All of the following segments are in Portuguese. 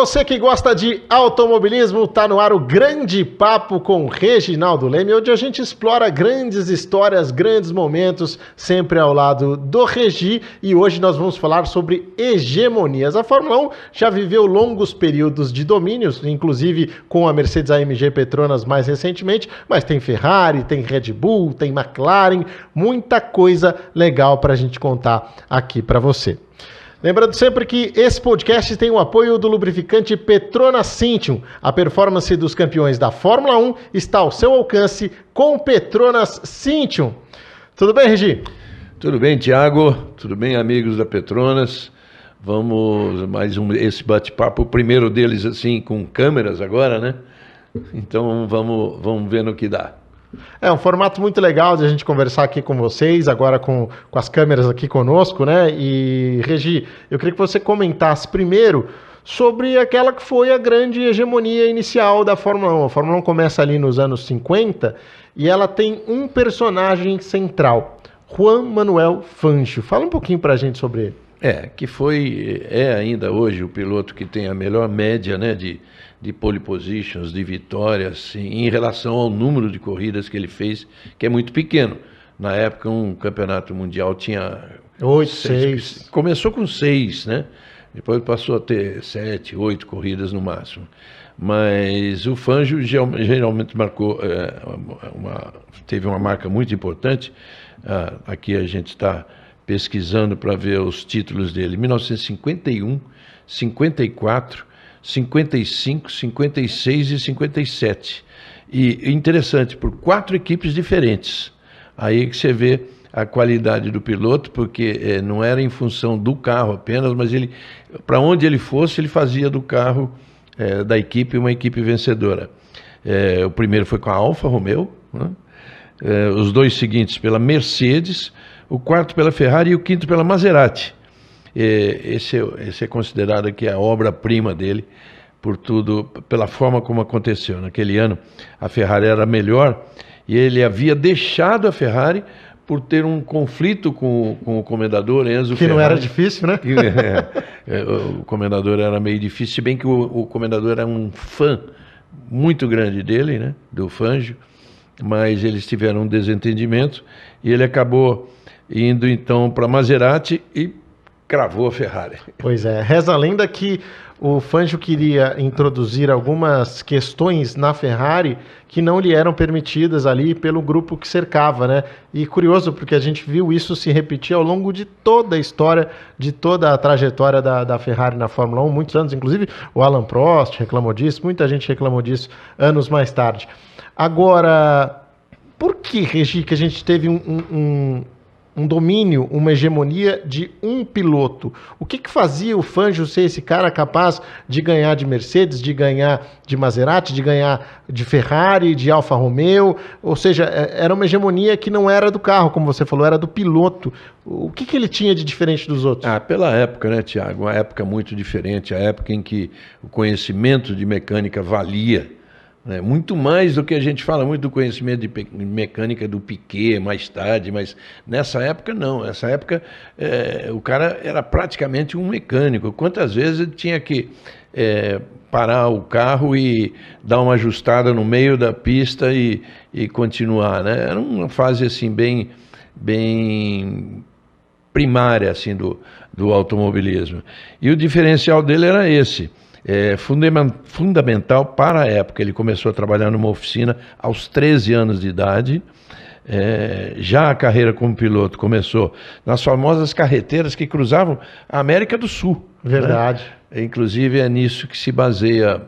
você que gosta de automobilismo, tá no ar o Grande Papo com Reginaldo Leme, onde a gente explora grandes histórias, grandes momentos, sempre ao lado do Regi, e hoje nós vamos falar sobre hegemonias. A Fórmula 1 já viveu longos períodos de domínios, inclusive com a Mercedes AMG Petronas mais recentemente, mas tem Ferrari, tem Red Bull, tem McLaren, muita coisa legal para a gente contar aqui para você. Lembrando sempre que esse podcast tem o apoio do lubrificante Petronas Cintium. A performance dos campeões da Fórmula 1 está ao seu alcance com Petronas Cintium. Tudo bem, Regi? Tudo bem, Thiago. Tudo bem, amigos da Petronas. Vamos mais esse bate-papo, o primeiro deles assim com câmeras agora, né? Então vamos ver no que dá. É um formato muito legal de a gente conversar aqui com vocês, agora com as câmeras aqui conosco, né? E, Regi, eu queria que você comentasse primeiro sobre aquela que foi a grande hegemonia inicial da Fórmula 1. A Fórmula 1 começa ali nos anos 50 e ela tem um personagem central, Juan Manuel Fangio. Fala um pouquinho pra gente sobre ele. É ainda hoje o piloto que tem a melhor média, né, de pole positions, de vitórias, em relação ao número de corridas que ele fez, que é muito pequeno. Na época, um campeonato mundial tinha 6. Começou com 6, né? Depois passou a ter 7, 8 corridas no máximo. Mas o Fangio geralmente marcou, teve uma marca muito importante. Aqui a gente está pesquisando para ver os títulos dele. 1951, 54, 55, 56 e 57. E interessante, por 4 equipes diferentes. Aí que você vê a qualidade do piloto, porque não era em função do carro apenas, mas para onde ele fosse, ele fazia do carro da equipe uma equipe vencedora. O primeiro foi com a Alfa Romeo, né? Os 2 seguintes pela Mercedes, o 4º pela Ferrari e o 5º pela Maserati. Esse é considerado aqui a obra-prima dele, por tudo, pela forma como aconteceu. Naquele ano, a Ferrari era melhor e ele havia deixado a Ferrari por ter um conflito com o comendador Enzo Ferrari. Que não era difícil, né? O comendador era meio difícil, se bem que o comendador era um fã muito grande dele, né, do Fangio, mas eles tiveram um desentendimento e ele acabou indo então para Maserati e cravou a Ferrari. Pois é, reza a lenda que o Fangio queria introduzir algumas questões na Ferrari que não lhe eram permitidas ali pelo grupo que cercava, né? E curioso, porque a gente viu isso se repetir ao longo de toda a história, de toda a trajetória da Ferrari na Fórmula 1, muitos anos, inclusive o Alain Prost reclamou disso, muita gente reclamou disso anos mais tarde. Agora, por que, Regi, que a gente teve um domínio, uma hegemonia de um piloto? O que fazia o Fangio ser esse cara capaz de ganhar de Mercedes, de ganhar de Maserati, de ganhar de Ferrari, de Alfa Romeo? Ou seja, era uma hegemonia que não era do carro, como você falou, era do piloto. O que ele tinha de diferente dos outros? Pela época, né, Thiago? Uma época muito diferente, a época em que o conhecimento de mecânica valia, né? Muito mais do que a gente fala muito do conhecimento de mecânica do Piquet mais tarde, mas nessa época não. Nessa época o cara era praticamente um mecânico. Quantas vezes ele tinha que parar o carro e dar uma ajustada no meio da pista e continuar, né? Era uma fase assim bem primária assim do automobilismo. E o diferencial dele era esse. Fundamental para a época. Ele começou a trabalhar numa oficina aos 13 anos de idade. Já a carreira como piloto começou nas famosas carreteiras que cruzavam a América do Sul. Verdade. Né? Inclusive é nisso que se baseia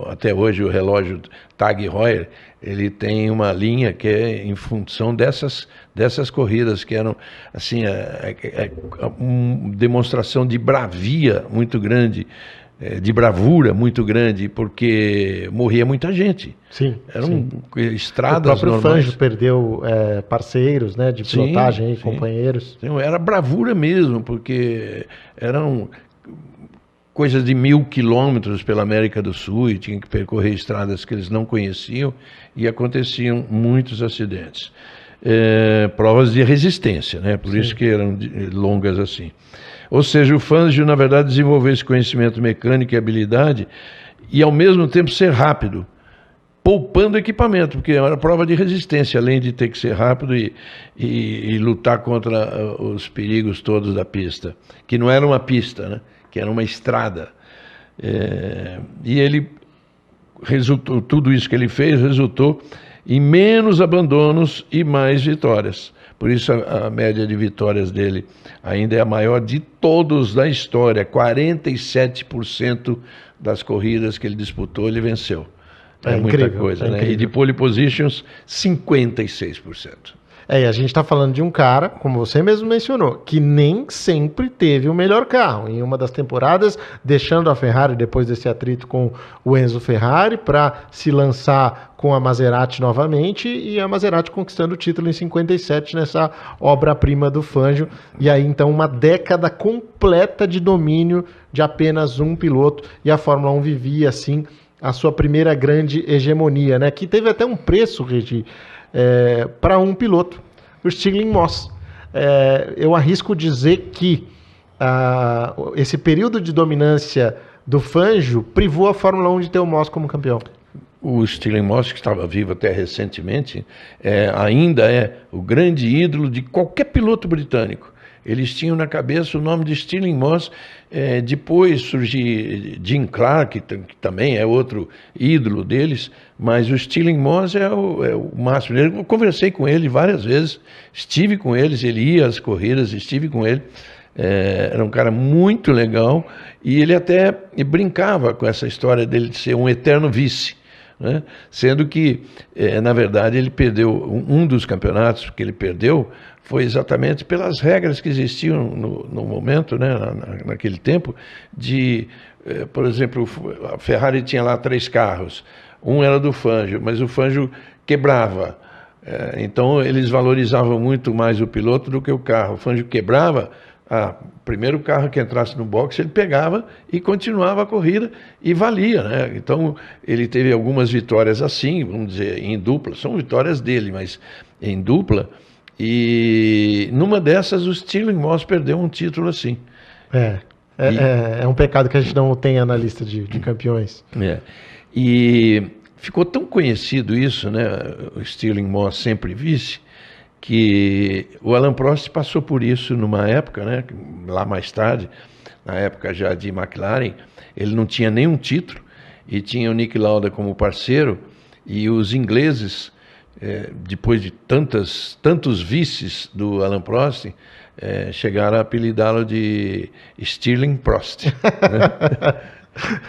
até hoje o relógio Tag Heuer. Ele tem uma linha que é em função dessas corridas que eram assim uma demonstração de bravia muito grande, de bravura muito grande, porque morria muita gente. Sim. Eram estradas normais. O próprio Fangio perdeu parceiros, né, de pilotagem, sim. Companheiros. Então, era bravura mesmo, porque eram coisas de 1.000 quilômetros pela América do Sul e tinham que percorrer estradas que eles não conheciam e aconteciam muitos acidentes. Provas de resistência, né? Por isso que eram longas assim. Ou seja, o Fangio, na verdade, desenvolveu esse conhecimento mecânico e habilidade e, ao mesmo tempo, ser rápido, poupando equipamento, porque era prova de resistência, além de ter que ser rápido e lutar contra os perigos todos da pista, que não era uma pista, né? Que era uma estrada. E ele resultou, tudo isso que ele fez resultou em menos abandonos e mais vitórias. Por isso a média de vitórias dele ainda é a maior de todos da história. 47% das corridas que ele disputou, ele venceu. É muita incrível, coisa, né? Incrível. E de pole positions, 56%. E a gente está falando de um cara, como você mesmo mencionou, que nem sempre teve o melhor carro. Em uma das temporadas, deixando a Ferrari depois desse atrito com o Enzo Ferrari para se lançar com a Maserati novamente, e a Maserati conquistando o título em 57 nessa obra-prima do Fangio. E aí então uma década completa de domínio de apenas um piloto, e a Fórmula 1 vivia assim a sua primeira grande hegemonia, né? Que teve até um preço, Regi, para um piloto, o Stirling Moss. Eu arrisco dizer que esse período de dominância do Fangio privou a Fórmula 1 de ter o Moss como campeão. O Stirling Moss, que estava vivo até recentemente, ainda é o grande ídolo de qualquer piloto britânico. Eles tinham na cabeça o nome de Stirling Moss. Depois surgiu Jim Clark, que também é outro ídolo deles, mas o Stirling Moss é o máximo. Eu conversei com ele várias vezes, estive com eles, ele ia às corridas, estive com ele. Era um cara muito legal, e ele até brincava com essa história dele de ser um eterno vice, né? Sendo que, na verdade, ele perdeu um dos campeonatos que ele perdeu foi exatamente pelas regras que existiam no momento, né, naquele tempo, por exemplo, a Ferrari tinha lá 3 carros, um era do Fangio, mas o Fangio quebrava, então eles valorizavam muito mais o piloto do que o carro. O Fangio quebrava, primeiro carro que entrasse no box ele pegava e continuava a corrida e valia, né? Então ele teve algumas vitórias assim, vamos dizer, em dupla, são vitórias dele, mas em dupla. E numa dessas o Stirling Moss perdeu um título assim. É um pecado que a gente não tenha na lista de campeões. E ficou tão conhecido isso, né? O Stirling Moss sempre vice, que o Alain Prost passou por isso numa época, né? Lá mais tarde, na época já de McLaren, ele não tinha nenhum título e tinha o Niki Lauda como parceiro, e os ingleses, depois de tantos vices do Alain Prost, chegaram a apelidá-lo de Stirling Prost. Né?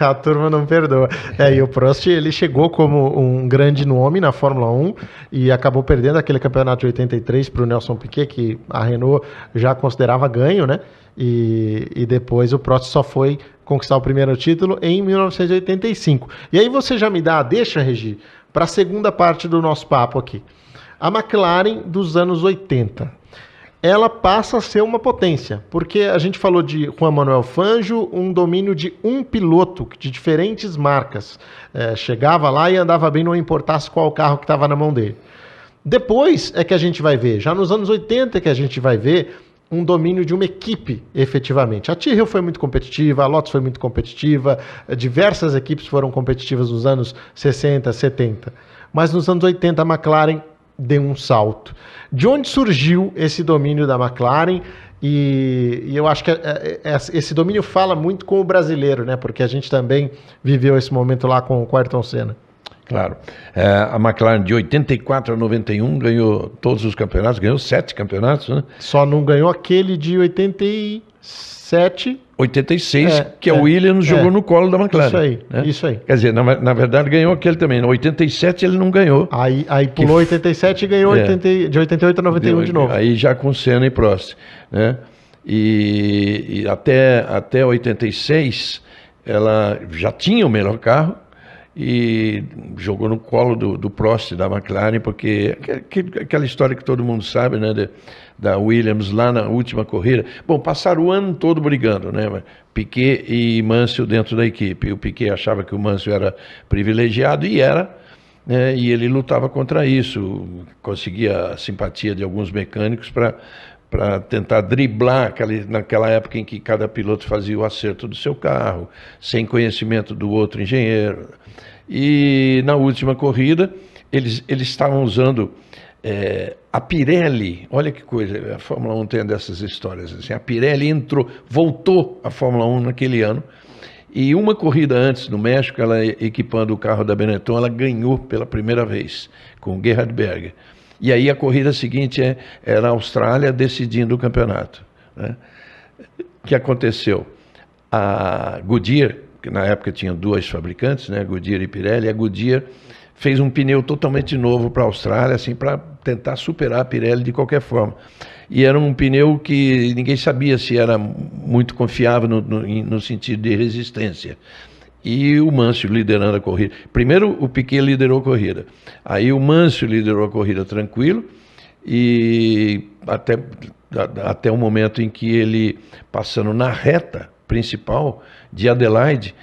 A turma não perdoa. E o Prost, ele chegou como um grande nome na Fórmula 1 e acabou perdendo aquele campeonato de 83 para o Nelson Piquet, que a Renault já considerava ganho, né? E depois o Prost só foi conquistar o primeiro título em 1985. E aí você já me dá a deixa, Regi, para a segunda parte do nosso papo aqui. A McLaren dos anos 80. Ela passa a ser uma potência, porque a gente falou de Juan Manuel Fangio, um domínio de um piloto de diferentes marcas. Chegava lá e andava bem, não importasse qual carro que estava na mão dele. Depois é que a gente vai ver, já nos anos 80 é que a gente vai ver um domínio de uma equipe, efetivamente. A Tyrrell foi muito competitiva, a Lotus foi muito competitiva, diversas equipes foram competitivas nos anos 60, 70. Mas nos anos 80 a McLaren deu um salto. De onde surgiu esse domínio da McLaren? E eu acho que esse domínio fala muito com o brasileiro, né? Porque a gente também viveu esse momento lá com o Ayrton Senna. Claro. A McLaren de 84 a 91 ganhou todos os campeonatos, ganhou 7 campeonatos, né? Só não ganhou aquele de 87... 86, que a Williams jogou no colo da McLaren. Isso aí, né? Isso aí. Quer dizer, na verdade ganhou aquele também. No 87 ele não ganhou. Aí pulou 87 e ganhou de 88 a 91 de novo. Aí já com Senna e Prost, né? E até 86 ela já tinha o melhor carro e jogou no colo do Prost, da McLaren, porque aquela história que todo mundo sabe, né? Da Williams lá na última corrida. Bom, passaram o ano todo brigando, né? Piquet e Mansell dentro da equipe. O Piquet achava que o Mansell era privilegiado, e era, né? E ele lutava contra isso, conseguia a simpatia de alguns mecânicos para para tentar driblar naquela época em que cada piloto fazia o acerto do seu carro, sem conhecimento do outro engenheiro. E na última corrida, eles estavam usando a Pirelli. Olha que coisa, a Fórmula 1 tem dessas histórias. Assim, a Pirelli voltou à Fórmula 1 naquele ano, e uma corrida antes, no México, ela equipando o carro da Benetton, ela ganhou pela primeira vez, com o Gerhard Berger. E aí a corrida seguinte era a Austrália decidindo o campeonato, né? O que aconteceu? A Goodyear, que na época tinha duas fabricantes, né, Goodyear e Pirelli, a Goodyear fez um pneu totalmente novo para a Austrália, assim, para tentar superar a Pirelli de qualquer forma. E era um pneu que ninguém sabia se era muito confiável no sentido de resistência. E o Mansell liderando a corrida. Primeiro o Piquet liderou a corrida, aí o Mansell liderou a corrida tranquilo, e até o momento em que ele, passando na reta principal de Adelaide,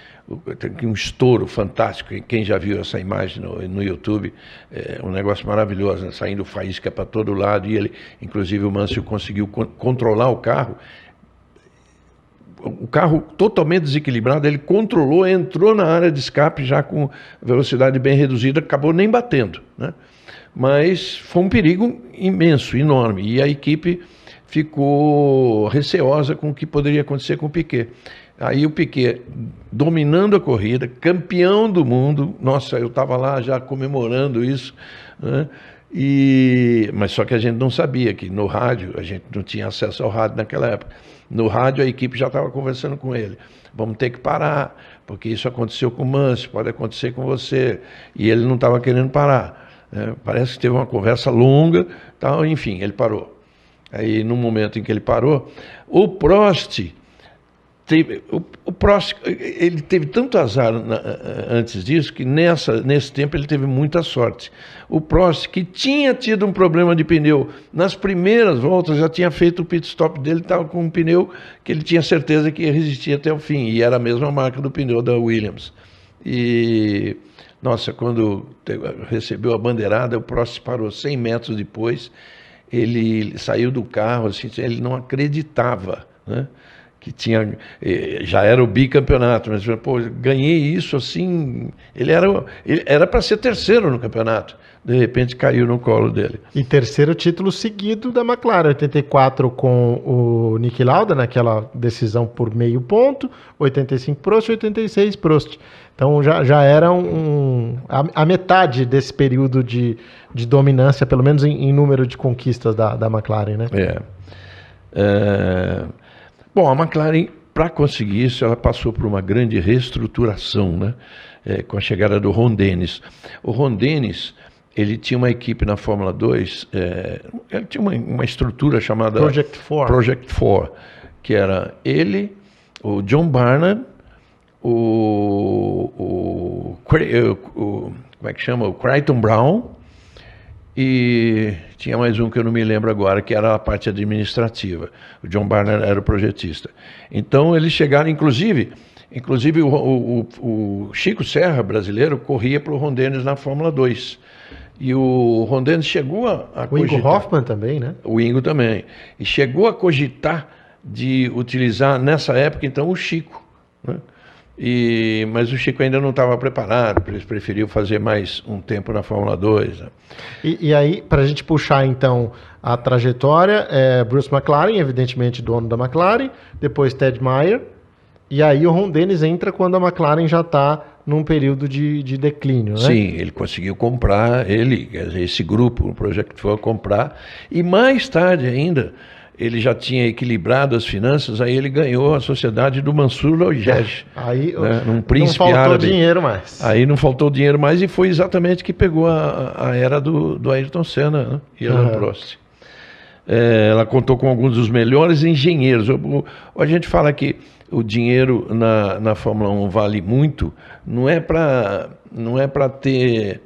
tem um estouro fantástico. Quem já viu essa imagem no YouTube, é um negócio maravilhoso, né? Saindo faísca para todo lado, e ele, inclusive o Mansell conseguiu controlar o carro totalmente desequilibrado, ele controlou, entrou na área de escape já com velocidade bem reduzida, acabou nem batendo, né? Mas foi um perigo imenso, enorme, e a equipe ficou receosa com o que poderia acontecer com o Piquet. Aí o Piquet dominando a corrida, campeão do mundo. Nossa, eu estava lá já comemorando isso, né? Mas só que a gente não sabia que no rádio, a gente não tinha acesso ao rádio naquela época. No rádio a equipe já estava conversando com ele. Vamos ter que parar, porque isso aconteceu com o Mansell, pode acontecer com você. E ele não estava querendo parar, né? Parece que teve uma conversa longa, tal, enfim, ele parou. Aí no momento em que ele parou, o Prost ele teve tanto azar antes disso, que nesse tempo ele teve muita sorte. O Prost, que tinha tido um problema de pneu nas primeiras voltas, já tinha feito o pit stop dele, estava com um pneu que ele tinha certeza que ia resistir até o fim, e era a mesma marca do pneu da Williams. E, nossa, quando recebeu a bandeirada, o Prost parou 100 metros depois, ele saiu do carro, assim, ele não acreditava, né? Que já era o bicampeonato, mas pô, ganhei isso assim. Ele era para ser terceiro no campeonato, de repente caiu no colo dele. E terceiro título seguido da McLaren, 84 com o Niki Lauda, naquela decisão por meio ponto, 85 Prost, 86 Prost. Então já era a metade desse período de dominância, pelo menos em número de conquistas da McLaren, né? Bom, a McLaren, para conseguir isso, ela passou por uma grande reestruturação, né? Com a chegada do Ron Dennis. O Ron Dennis, ele tinha uma equipe na Fórmula 2, ele tinha uma estrutura chamada Project 4, que era ele, o John Barnard, como é que chama? O Creighton Brown, e tinha mais um que eu não me lembro agora, que era a parte administrativa. O John Barnard era o projetista. Então eles chegaram, inclusive o Chico Serra, brasileiro, corria para o Ron Dennis na Fórmula 2. E o Ron Dennis chegou a cogitar... O Ingo Hoffmann também, né? O Ingo também. E chegou a cogitar de utilizar, nessa época, então, o Chico, né? Mas o Chico ainda não estava preparado, eles preferiam fazer mais um tempo na Fórmula 2. Né? E aí, para a gente puxar então a trajetória, Bruce McLaren, evidentemente dono da McLaren, depois Ted Meyer, e aí o Ron Dennis entra quando a McLaren já está num período de declínio, né? Sim, ele conseguiu comprar, esse grupo, o Project foi comprar, e mais tarde ainda, ele já tinha equilibrado as finanças, aí ele ganhou a sociedade do Mansur Lojej. Aí né, não faltou árabe. Dinheiro mais. Aí não faltou dinheiro mais, e foi exatamente que pegou a era do Ayrton Senna, né, e Alain Prost. Ela contou com alguns dos melhores engenheiros. A gente fala que o dinheiro na Fórmula 1 vale muito, não é para ter...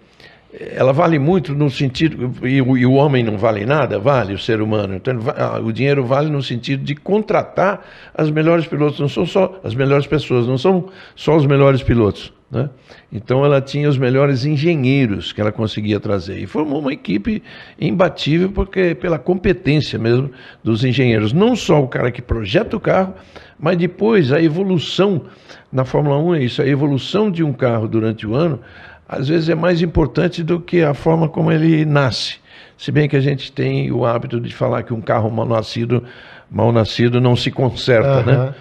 Ela vale muito no sentido, e o homem não vale nada, vale o ser humano. Então, o dinheiro vale no sentido de contratar as melhores pilotos, não são só as melhores pessoas, não são só os melhores pilotos. né? Então ela tinha os melhores engenheiros que ela conseguia trazer e formou uma equipe imbatível porque pela competência mesmo dos engenheiros, não só o cara que projeta o carro, mas depois a evolução na Fórmula 1 é isso, a evolução de um carro durante o ano às vezes é mais importante do que a forma como ele nasce. Se bem que a gente tem o hábito de falar que um carro mal nascido não se conserta, né?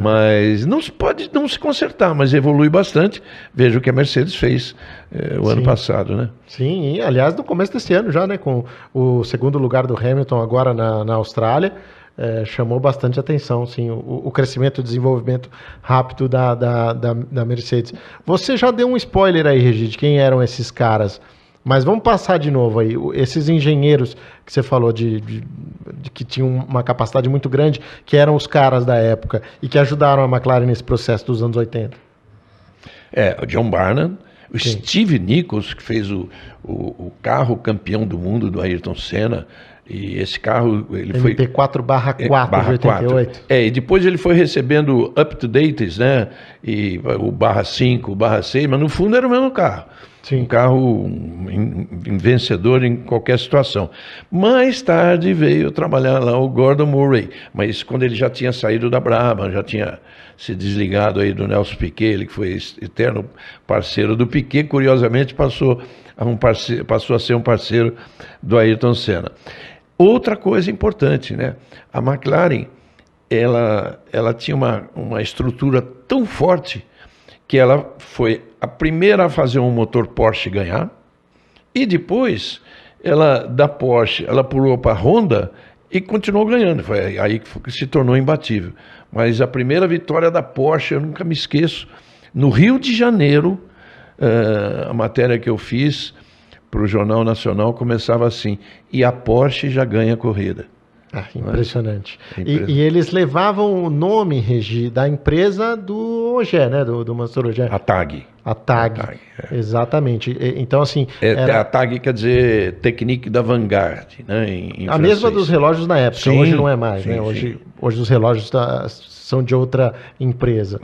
Mas não se pode não se consertar, mas evolui bastante. Veja o que a Mercedes fez o ano passado, né? Sim, e, aliás, no começo desse ano já, né? Com o segundo lugar do Hamilton agora na Austrália, chamou bastante atenção, sim, o crescimento e desenvolvimento rápido da Mercedes. Você já deu um spoiler aí, Regi, de quem eram esses caras, mas vamos passar de novo aí. Esses engenheiros que você falou de que tinham uma capacidade muito grande, que eram os caras da época e que ajudaram a McLaren nesse processo dos anos 80. O John Barnum, o Steve Nichols, que fez o carro campeão do mundo do Ayrton Senna. E esse carro, ele foi... MP4/4 de 88. E depois ele foi recebendo up-to-dates, né? E o /5, o /6, mas no fundo era o mesmo carro. Sim. Um carro vencedor em qualquer situação. Mais tarde veio trabalhar lá o Gordon Murray, mas quando ele já tinha saído da Brabham, já tinha se desligado aí do Nelson Piquet, ele que foi eterno parceiro do Piquet, curiosamente passou a ser um parceiro do Ayrton Senna. Outra coisa importante, né? A McLaren, ela tinha uma estrutura tão forte que ela foi a primeira a fazer um motor Porsche ganhar, e depois, da Porsche, ela pulou para a Honda e continuou ganhando. Foi aí que se tornou imbatível. Mas a primeira vitória da Porsche, eu nunca me esqueço, no Rio de Janeiro, a matéria que eu fiz para o Jornal Nacional começava assim: e a Porsche já ganha a corrida. Impressionante. E eles levavam o nome, Regi, da empresa do Ogier, né? Do Mansur Ogier. A TAG. A TAG, exatamente. Então, assim... A TAG quer dizer Technique da Vanguard, né? Em a mesma dos relógios na época, sim, hoje não é mais, né? Sim. Hoje os relógios são de outra empresa,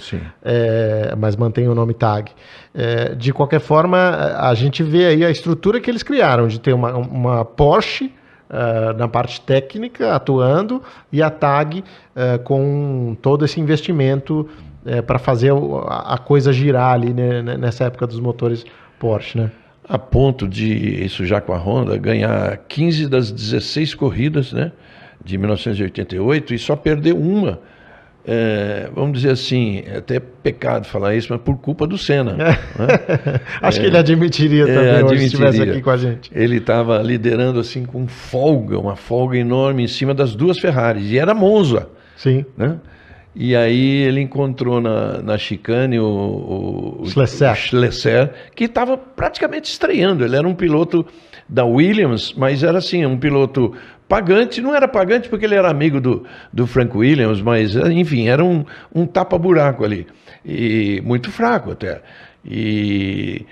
mas mantém o nome TAG. De qualquer forma, a gente vê aí a estrutura que eles criaram, de ter uma Porsche na parte técnica atuando e a TAG com todo esse investimento para fazer a coisa girar ali, né, nessa época dos motores Porsche, né? A ponto de, isso já com a Honda, ganhar 15 das 16 corridas, né, de 1988 e só perder uma. Vamos dizer assim, é até pecado falar isso, mas por culpa do Senna. Né? Acho que ele admitiria também hoje, se estivesse aqui com a gente. Ele estava liderando assim com folga, uma folga enorme em cima das duas Ferraris, e era Monza. Sim. Né? E aí ele encontrou na chicane o Schlesser, que estava praticamente estreando. Ele era um piloto da Williams, mas era assim, um piloto pagante. Não era pagante porque ele era amigo do Frank Williams, mas enfim, era um tapa-buraco ali. E muito fraco até. E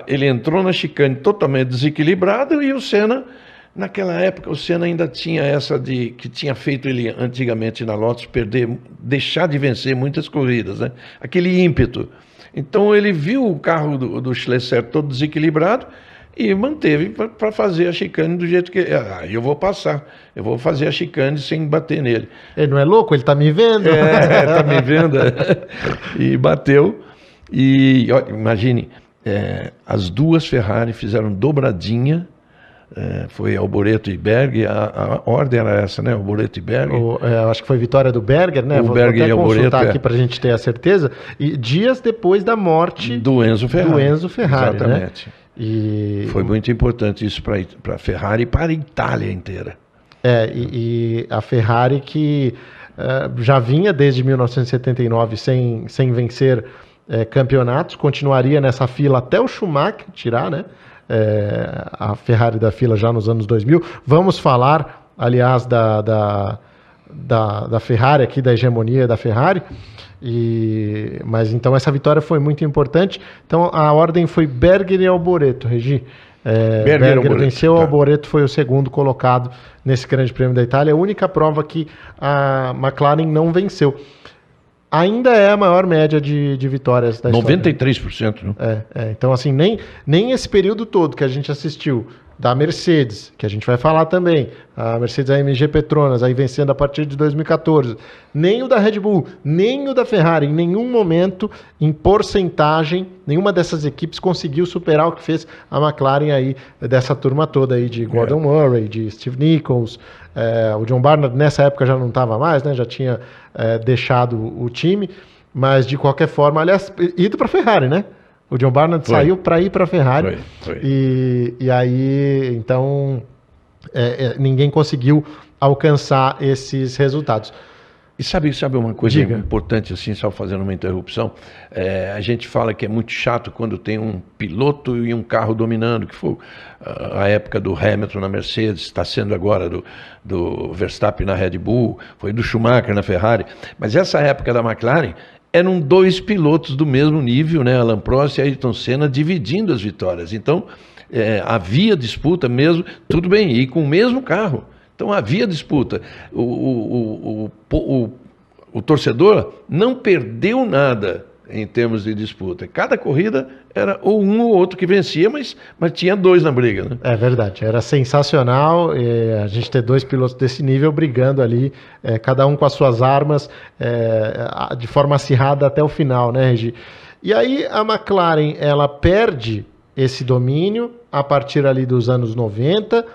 ele entrou na chicane totalmente desequilibrado e o Senna... Naquela época, o Senna ainda tinha essa que tinha feito ele antigamente na Lotus deixar de vencer muitas corridas, né? Aquele ímpeto. Então ele viu o carro do Schlesser todo desequilibrado e manteve para fazer a chicane do jeito que... eu vou passar, eu vou fazer a chicane sem bater nele. Ele não é louco? Ele está me vendo? Está me vendo. E bateu. E imagine, as duas Ferrari fizeram dobradinha. Foi Alboreto e Berger, a ordem era essa, né? Alboreto e Berger. Acho que foi vitória do Berger, né? Vou até consultar aqui para a gente ter a certeza. E dias depois da morte do Enzo Ferrari. Exatamente. Né? E foi muito importante isso para a Ferrari e para a Itália inteira. E a Ferrari que já vinha desde 1979 sem vencer campeonatos, continuaria nessa fila até o Schumacher tirar, né? A Ferrari da fila já nos anos 2000. Vamos falar, aliás, da Ferrari aqui, da hegemonia da Ferrari. Mas então essa vitória foi muito importante. Então a ordem foi Berger e Alboreto, Regi. Berger venceu, tá. Alboreto foi o segundo colocado nesse Grande Prêmio da Itália. A única prova que a McLaren não venceu. ainda é a maior média de vitórias da história. 93%, né? Então, assim, nem esse período todo que a gente assistiu da Mercedes, que a gente vai falar também, a Mercedes AMG Petronas, aí vencendo a partir de 2014, nem o da Red Bull, nem o da Ferrari, em nenhum momento, em porcentagem, nenhuma dessas equipes conseguiu superar o que fez a McLaren aí, dessa turma toda aí, de Gordon Murray, de Steve Nichols, o John Barnard nessa época já não estava mais, né, já tinha deixado o time, mas de qualquer forma, aliás, ido para a Ferrari, né? O John Barnard saiu para ir para a Ferrari. Foi. E aí, então, ninguém conseguiu alcançar esses resultados. E sabe uma coisa importante, assim, só fazendo uma interrupção? A gente fala que é muito chato quando tem um piloto e um carro dominando, que foi a época do Hamilton na Mercedes, está sendo agora do Verstappen na Red Bull, foi do Schumacher na Ferrari. Mas essa época da McLaren eram dois pilotos do mesmo nível, né? Alain Prost e Ayrton Senna, dividindo as vitórias. Então, havia disputa mesmo, tudo bem, e com o mesmo carro. Então, havia disputa. O torcedor não perdeu nada em termos de disputa. Cada corrida era ou um ou outro que vencia, mas tinha dois na briga, né? É verdade, era sensacional a gente ter dois pilotos desse nível brigando ali, cada um com as suas armas, de forma acirrada até o final, né, Regi? E aí a McLaren, ela perde esse domínio a partir ali dos anos 90,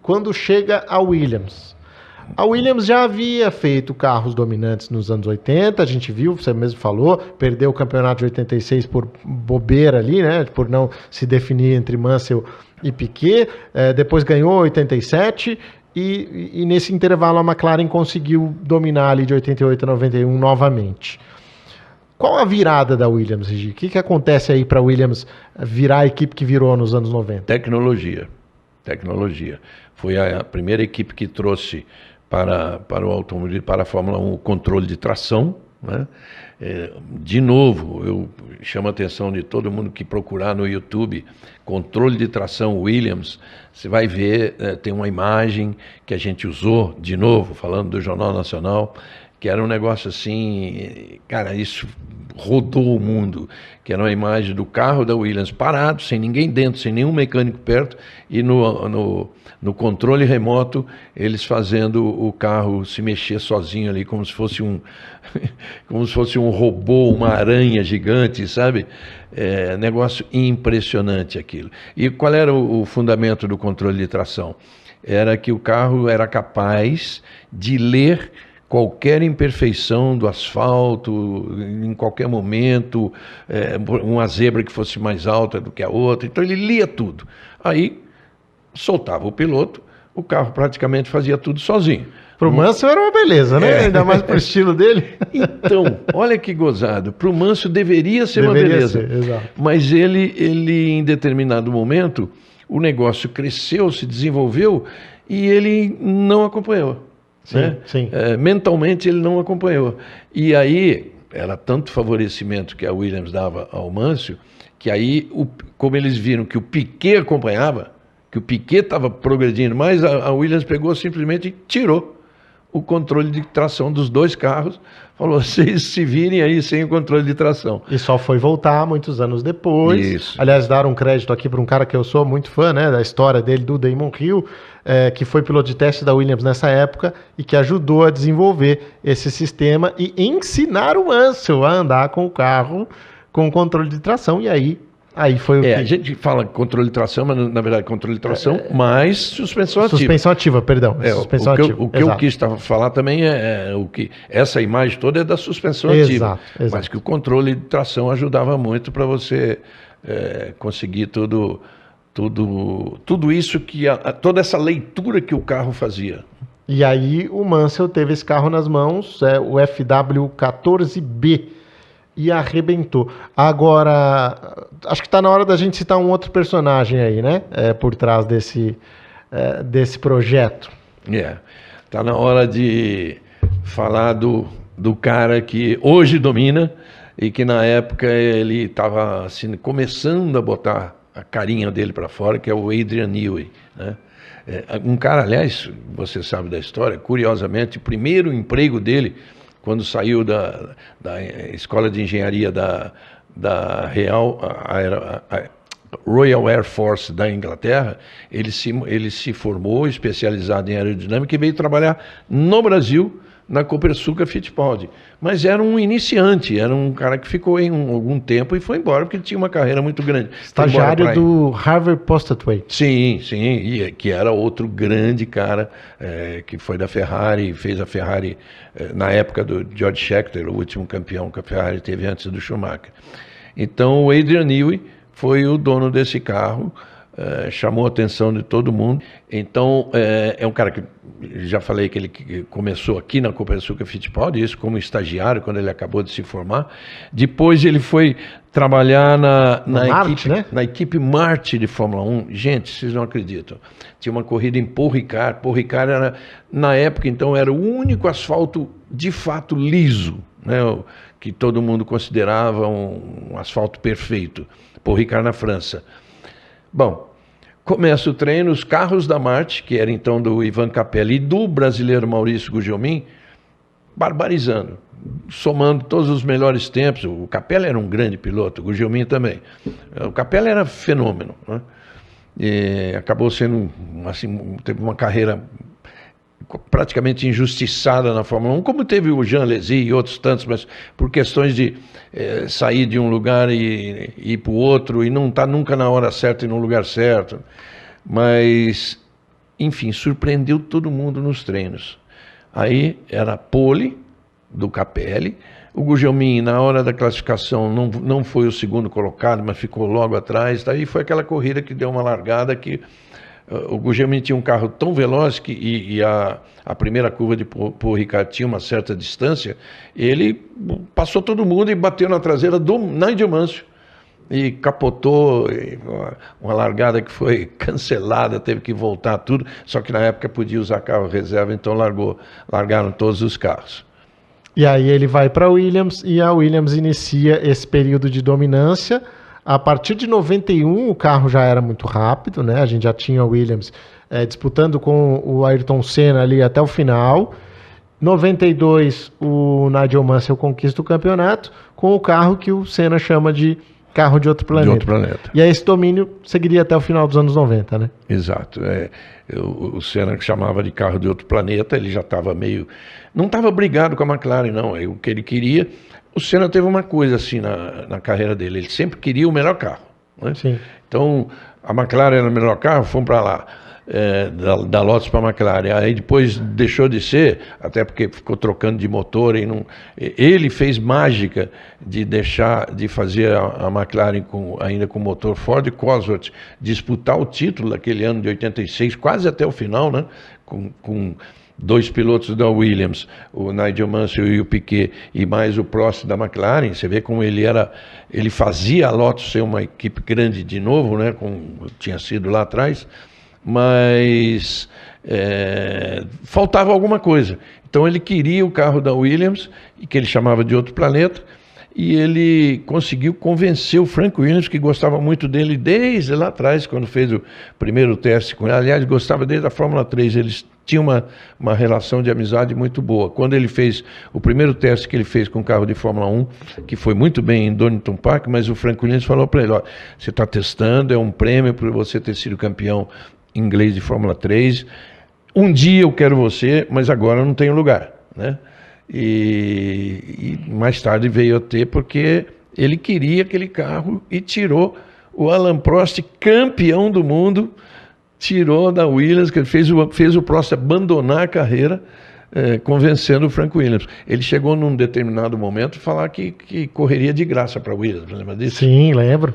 quando chega a Williams. A Williams já havia feito carros dominantes nos anos 80, a gente viu, você mesmo falou, perdeu o campeonato de 86 por bobeira ali, né, por não se definir entre Mansell e Piquet, depois ganhou 87 e nesse intervalo a McLaren conseguiu dominar ali de 88 a 91 novamente. Qual a virada da Williams, Regi? O que acontece aí para a Williams virar a equipe que virou nos anos 90? Tecnologia. Foi a primeira equipe que trouxe para o automóvel, para a Fórmula 1, o controle de tração, né? De novo, eu chamo a atenção de todo mundo que procurar no YouTube controle de tração Williams, você vai ver, tem uma imagem que a gente usou, de novo, falando do Jornal Nacional, que era um negócio assim, cara, isso rodou o mundo, que era uma imagem do carro da Williams parado, sem ninguém dentro, sem nenhum mecânico perto, e no controle remoto, eles fazendo o carro se mexer sozinho ali, como se fosse um robô, uma aranha gigante, sabe? Negócio impressionante aquilo. E qual era o fundamento do controle de tração? Era que o carro era capaz de ler qualquer imperfeição do asfalto, em qualquer momento, uma zebra que fosse mais alta do que a outra, então ele lia tudo. Aí soltava o piloto, o carro praticamente fazia tudo sozinho. Pro Mansell era uma beleza, né? Ainda mais pro estilo dele. Então, olha que gozado, pro Mansell deveria ser uma beleza, exato. Mas ele em determinado momento, o negócio cresceu, se desenvolveu e ele não acompanhou. Sim, né? Sim. Mentalmente ele não acompanhou. E aí, era tanto favorecimento que a Williams dava ao Mansell, que aí, como eles viram que o Piquet acompanhava, que o Piquet estava progredindo mais, a Williams pegou simplesmente e tirou o controle de tração dos dois carros, falou, vocês se virem aí sem o controle de tração. E só foi voltar muitos anos depois. Isso. Aliás, dar um crédito aqui para um cara que eu sou muito fã, né, da história dele, do Damon Hill, que foi piloto de teste da Williams nessa época e que ajudou a desenvolver esse sistema e ensinar o Mansell a andar com o carro com controle de tração. E aí foi o que... A gente fala controle de tração, mas na verdade controle de tração mais suspensão ativa. Suspensão ativa, perdão. Suspensão ativa. O que eu quis falar também é o que essa imagem toda é da suspensão ativa. Exato. Mas que o controle de tração ajudava muito para você conseguir tudo isso toda essa leitura que o carro fazia. E aí o Mansell teve esse carro nas mãos, o FW14B. E arrebentou. Agora, acho que está na hora da gente citar um outro personagem aí, né? Por trás desse projeto. Está na hora de falar do cara que hoje domina e que na época ele estava assim, começando a botar a carinha dele para fora, que é o Adrian Newey, né? Um cara, aliás, você sabe da história, curiosamente, o primeiro emprego dele quando saiu da Escola de Engenharia da Real, a Royal Air Force da Inglaterra, ele se formou especializado em aerodinâmica e veio trabalhar no Brasil, na Copersucar Fittipaldi. Mas era um iniciante, era um cara que ficou algum tempo e foi embora, porque ele tinha uma carreira muito grande. Estagiário do Harvey Postlethwaite. Sim, e que era outro grande cara, que foi da Ferrari, fez a Ferrari na época do George Scheckter, o último campeão que a Ferrari teve antes do Schumacher. Então o Adrian Newey foi o dono desse carro, chamou a atenção de todo mundo. Então é um cara que, já falei que ele começou aqui na Copersucar Fittipaldi, isso como estagiário, quando ele acabou de se formar. Depois ele foi trabalhar na equipe Marti de Fórmula 1. Gente, vocês não acreditam. Tinha uma corrida em Paul Ricard. Paul Ricard era, na época, então, era o único asfalto de fato liso, né, que todo mundo considerava um asfalto perfeito. Paul Ricard na França. Bom, começa o treino, os carros da Marti, que era então do Ivan Capelli e do brasileiro Maurício Gugelmin, barbarizando, somando todos os melhores tempos. O Capelli era um grande piloto, o Gugelmin também. O Capelli era fenômeno, né? E acabou sendo, assim, teve uma carreira praticamente injustiçada na Fórmula 1, como teve o Jean Alesi e outros tantos, mas por questões de sair de um lugar e ir para o outro, e não estar nunca na hora certa e no lugar certo. Mas, enfim, surpreendeu todo mundo nos treinos. Aí era a pole do Capelli, o Gugelmin, na hora da classificação, não foi o segundo colocado, mas ficou logo atrás. Daí foi aquela corrida que deu uma largada que o Gugelmin tinha um carro tão veloz e a primeira curva de Paul Ricard tinha uma certa distância, ele passou todo mundo e bateu na traseira do Nigel Mansell e capotou, uma largada que foi cancelada, teve que voltar tudo, só que na época podia usar carro reserva, então largaram todos os carros. E aí ele vai para a Williams e a Williams inicia esse período de dominância. A partir de 91 o carro já era muito rápido, né? A gente já tinha a Williams disputando com o Ayrton Senna ali até o final. 92 o Nigel Mansell conquista o campeonato com o carro que o Senna chama de carro de outro planeta. De outro planeta. E aí esse domínio seguiria até o final dos anos 90, né? Exato. O Senna que chamava de carro de outro planeta, ele já estava meio... Não estava brigado com a McLaren, não. O que ele queria... O Senna teve uma coisa assim na carreira dele, ele sempre queria o melhor carro, né? Sim. Então, a McLaren era o melhor carro, fomos para lá, da Lotus para a McLaren. Aí depois deixou de ser, até porque ficou trocando de motor. Ele fez mágica de fazer a McLaren ainda com motor Ford Cosworth disputar o título daquele ano de 86, quase até o final, né? Com dois pilotos da Williams, o Nigel Mansell e o Piquet, e mais o Prost da McLaren. Você vê como ele fazia a Lotus ser uma equipe grande de novo, né, como tinha sido lá atrás, mas faltava alguma coisa. Então ele queria o carro da Williams, que ele chamava de outro planeta, e ele conseguiu convencer o Frank Williams, que gostava muito dele desde lá atrás, quando fez o primeiro teste com ele. Aliás, gostava desde a Fórmula 3, eles tinham uma relação de amizade muito boa. Quando ele fez o primeiro teste que ele fez com o carro de Fórmula 1, que foi muito bem em Donington Park, mas o Frank Williams falou para ele: ó, você está testando, é um prêmio por você ter sido campeão inglês de Fórmula 3, um dia eu quero você, mas agora eu não tenho lugar, né? E mais tarde veio a ter, porque ele queria aquele carro e tirou o Alain Prost, campeão do mundo, tirou da Williams, que fez o Prost abandonar a carreira, convencendo o Frank Williams. Ele chegou num determinado momento a falar que correria de graça para a Williams, lembra disso? Sim, lembro.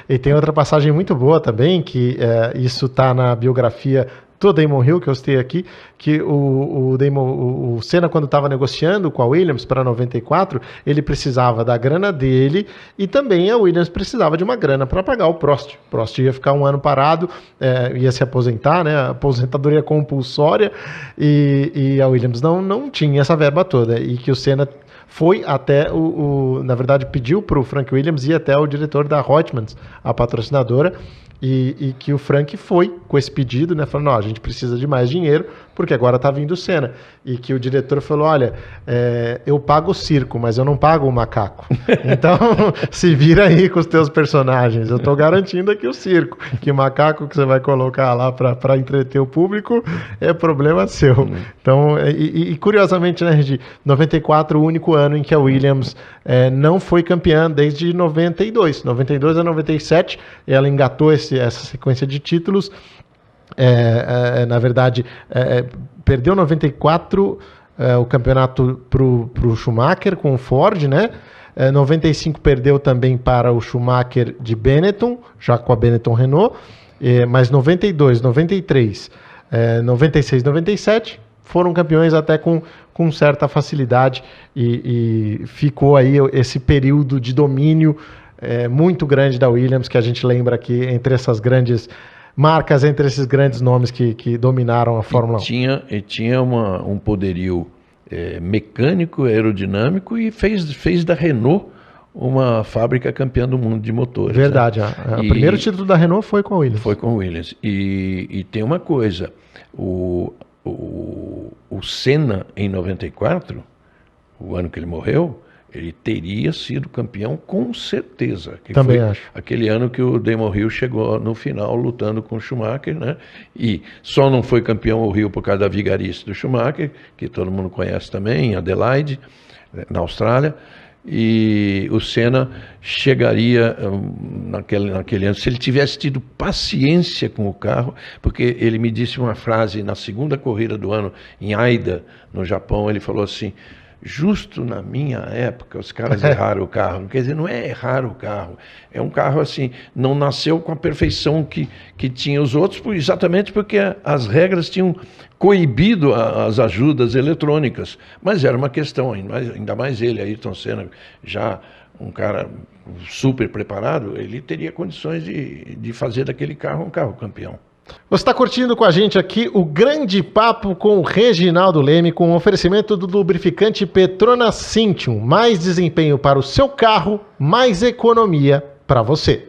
E tem outra passagem muito boa também, que isso está na biografia do Damon Hill, que eu citei aqui, que o Senna, quando estava negociando com a Williams para 94, ele precisava da grana dele e também a Williams precisava de uma grana para pagar o Prost. O Prost ia ficar um ano parado, ia se aposentar, né? A aposentadoria compulsória, e a Williams não tinha essa verba toda, e que o Senna foi até na verdade pediu para o Frank Williams ir até o diretor da Reutemann, a patrocinadora, e que o Frank foi com esse pedido, né, falando, a gente precisa de mais dinheiro, porque agora está vindo o Senna. E que o diretor falou, olha, eu pago o circo, mas eu não pago o macaco. Então, se vira aí com os teus personagens. Eu estou garantindo aqui o circo, que o macaco que você vai colocar lá para entreter o público é problema seu. Então, e curiosamente, né, Regi, 94, o único ano em que a Williams não foi campeã desde 92. 92 a 97, ela engatou essa sequência de títulos. Na verdade, perdeu 94 o campeonato para o Schumacher com o Ford, né? 95 perdeu também para o Schumacher de Benetton, já com a Benetton Renault, mas 92, 93, 96, 97 foram campeões até com certa facilidade e ficou aí esse período de domínio muito grande da Williams, que a gente lembra aqui entre essas grandes marcas, entre esses grandes nomes que dominaram a Fórmula 1. Tinha um poderio mecânico, aerodinâmico e fez da Renault uma fábrica campeã do mundo de motores. Verdade. Né? O primeiro título da Renault foi com a Williams. Foi com a Williams. E tem uma coisa, o Senna em 94, o ano que ele morreu, ele teria sido campeão com certeza. Também acho. Aquele ano que o Damon Hill chegou no final lutando com o Schumacher, né? E só não foi campeão o Hill por causa da vigarice do Schumacher, que todo mundo conhece também, em Adelaide, na Austrália. E o Senna chegaria naquele ano, se ele tivesse tido paciência com o carro, porque ele me disse uma frase na segunda corrida do ano, em Aida, no Japão, ele falou assim: justo na minha época os caras erraram o carro. Quer dizer, não é errar o carro, é um carro assim, não nasceu com a perfeição que tinha os outros, exatamente porque as regras tinham coibido as ajudas eletrônicas, mas era uma questão, ainda mais ele, Ayrton Senna, já um cara super preparado, ele teria condições de fazer daquele carro um carro campeão. Você está curtindo com a gente aqui o grande papo com o Reginaldo Leme, com o oferecimento do lubrificante Petronas Cintium. Mais desempenho para o seu carro, mais economia para você.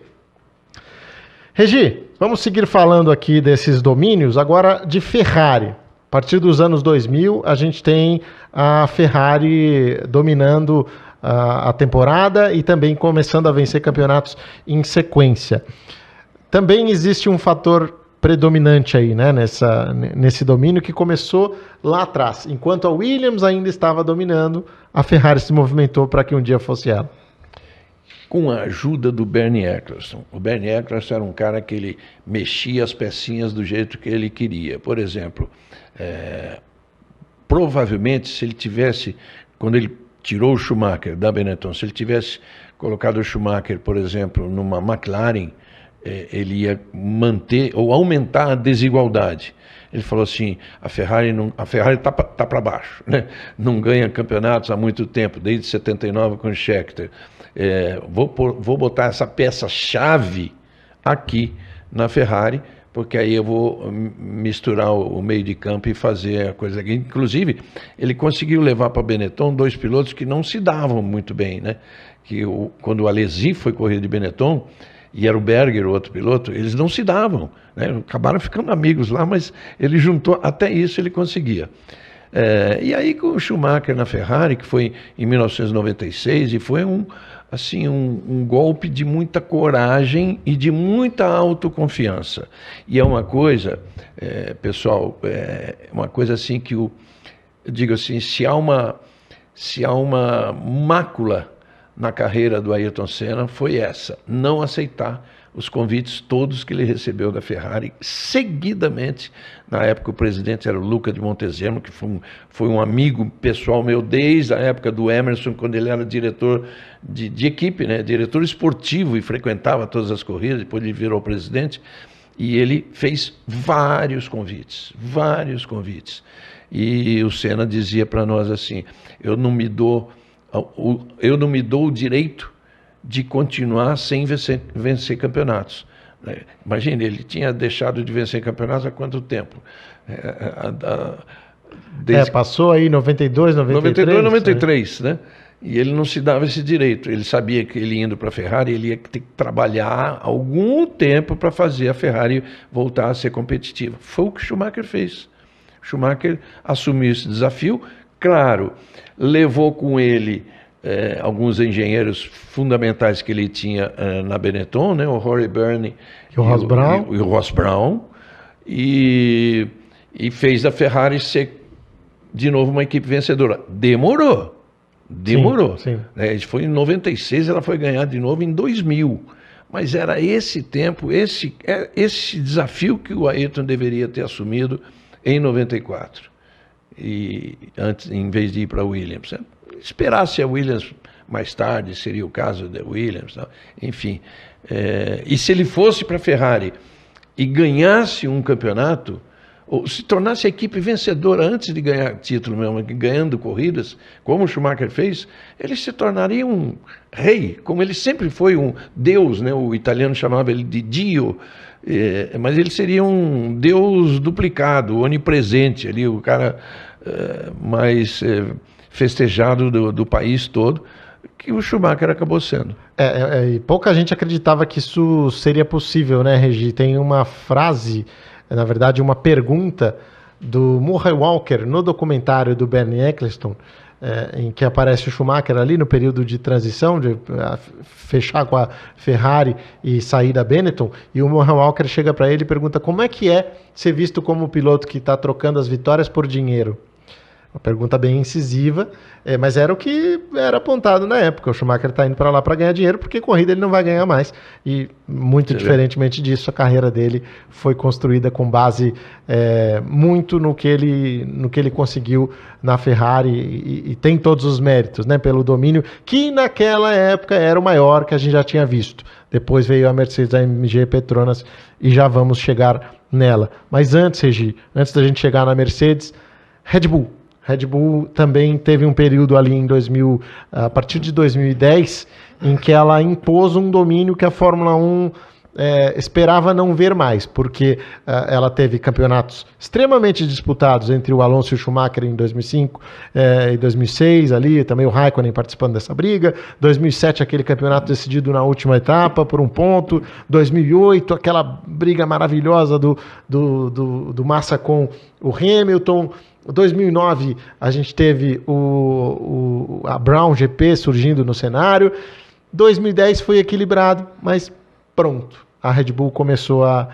Regi, vamos seguir falando aqui desses domínios, agora de Ferrari. A partir dos anos 2000, a gente tem a Ferrari dominando a temporada e também começando a vencer campeonatos em sequência. Também existe um fator predominante aí, né, nesse domínio que começou lá atrás. Enquanto a Williams ainda estava dominando, a Ferrari se movimentou para que um dia fosse ela. Com a ajuda do Bernie Eccleston. O Bernie Eccleston era um cara que ele mexia as pecinhas do jeito que ele queria. Por exemplo, provavelmente se ele tivesse, quando ele tirou o Schumacher da Benetton, se ele tivesse colocado o Schumacher, por exemplo, numa McLaren, ele ia manter ou aumentar a desigualdade. Ele falou assim, a Ferrari tá para baixo, né? Não ganha campeonatos há muito tempo, desde 79 com o Scheckter. Vou botar essa peça-chave aqui na Ferrari, porque aí eu vou misturar o meio de campo e fazer a coisa aqui. Inclusive, ele conseguiu levar para a Benetton dois pilotos que não se davam muito bem, né? Quando o Alesi foi correr de Benetton, e era o Berger, o outro piloto, eles não se davam, né? Acabaram ficando amigos lá, mas ele juntou, até isso ele conseguia. E aí com o Schumacher na Ferrari, que foi em 1996, e foi um golpe de muita coragem e de muita autoconfiança. E é uma coisa, pessoal, uma coisa assim que eu digo assim, se há uma mácula na carreira do Ayrton Senna, foi essa: não aceitar os convites todos que ele recebeu da Ferrari seguidamente. Na época o presidente era o Luca de Montezemolo, que foi um amigo pessoal meu desde a época do Emerson, quando ele era diretor de equipe, né? Diretor esportivo, e frequentava todas as corridas. Depois ele virou presidente, e ele fez vários convites. E o Senna dizia para nós assim: eu não me dou o direito de continuar sem vencer campeonatos. Imagine, ele tinha deixado de vencer campeonatos há quanto tempo? Passou aí 92, 93. 92, 93, né? E ele não se dava esse direito. Ele sabia que ele indo para a Ferrari, ele ia ter que trabalhar algum tempo para fazer a Ferrari voltar a ser competitiva. Foi o que o Schumacher fez. O Schumacher assumiu esse desafio. Claro, levou com ele alguns engenheiros fundamentais que ele tinha na Benetton, né? O Rory Byrne e o Ross Brown. E fez a Ferrari ser de novo uma equipe vencedora. Demorou. Sim. Foi em 96, ela foi ganhar de novo em 2000. Mas era esse tempo, esse desafio que o Ayrton deveria ter assumido em 94. E antes, em vez de ir para a Williams. Esperasse a Williams mais tarde, seria o caso da Williams. Não? Enfim. E se ele fosse para a Ferrari e ganhasse um campeonato, ou se tornasse a equipe vencedora antes de ganhar título mesmo, ganhando corridas, como o Schumacher fez, ele se tornaria um rei, como ele sempre foi um deus, né? O italiano chamava ele de Dio, mas ele seria um deus duplicado, onipresente, ali, o cara mais festejado do país todo, que o Schumacher acabou sendo. E pouca gente acreditava que isso seria possível, né, Regi? Tem uma frase, na verdade, uma pergunta do Murray Walker no documentário do Bernie Ecclestone, em que aparece o Schumacher ali no período de transição, de fechar com a Ferrari e sair da Benetton, e o Murray Walker chega para ele e pergunta como é que é ser visto como o piloto que está trocando as vitórias por dinheiro. Uma pergunta bem incisiva, mas era o que era apontado na época. O Schumacher está indo para lá para ganhar dinheiro, porque corrida ele não vai ganhar mais. E, muito diferentemente disso, a carreira dele foi construída com base muito no que ele conseguiu na Ferrari e tem todos os méritos, né, pelo domínio, que naquela época era o maior que a gente já tinha visto. Depois veio a Mercedes AMG Petronas e já vamos chegar nela. Mas antes, Regi, antes da gente chegar na Mercedes, Red Bull. Red Bull também teve um período ali em 2000, a partir de 2010, em que ela impôs um domínio que a Fórmula 1 esperava não ver mais, porque ela teve campeonatos extremamente disputados entre o Alonso e o Schumacher em 2005 e 2006, ali também o Raikkonen participando dessa briga, 2007 aquele campeonato decidido na última etapa por um ponto, 2008 aquela briga maravilhosa do Massa com o Hamilton, 2009 a gente teve a Brown GP surgindo no cenário. 2010 foi equilibrado, mas pronto, a Red Bull começou a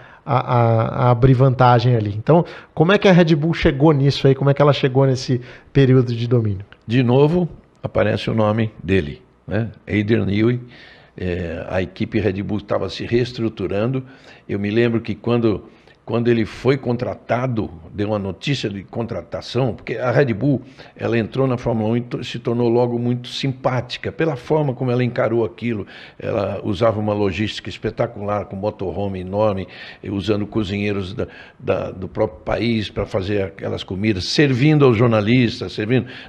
abrir vantagem ali. Então, como é que a Red Bull chegou nisso aí? Como é que ela chegou nesse período de domínio? De novo, aparece o nome dele, né? Adrian Newey. A equipe Red Bull estava se reestruturando. Eu me lembro que quando ele foi contratado, deu uma notícia de contratação, porque a Red Bull, ela entrou na Fórmula 1 e se tornou logo muito simpática, pela forma como ela encarou aquilo. Ela usava uma logística espetacular, com motorhome enorme, usando cozinheiros do próprio país para fazer aquelas comidas, servindo aos jornalistas,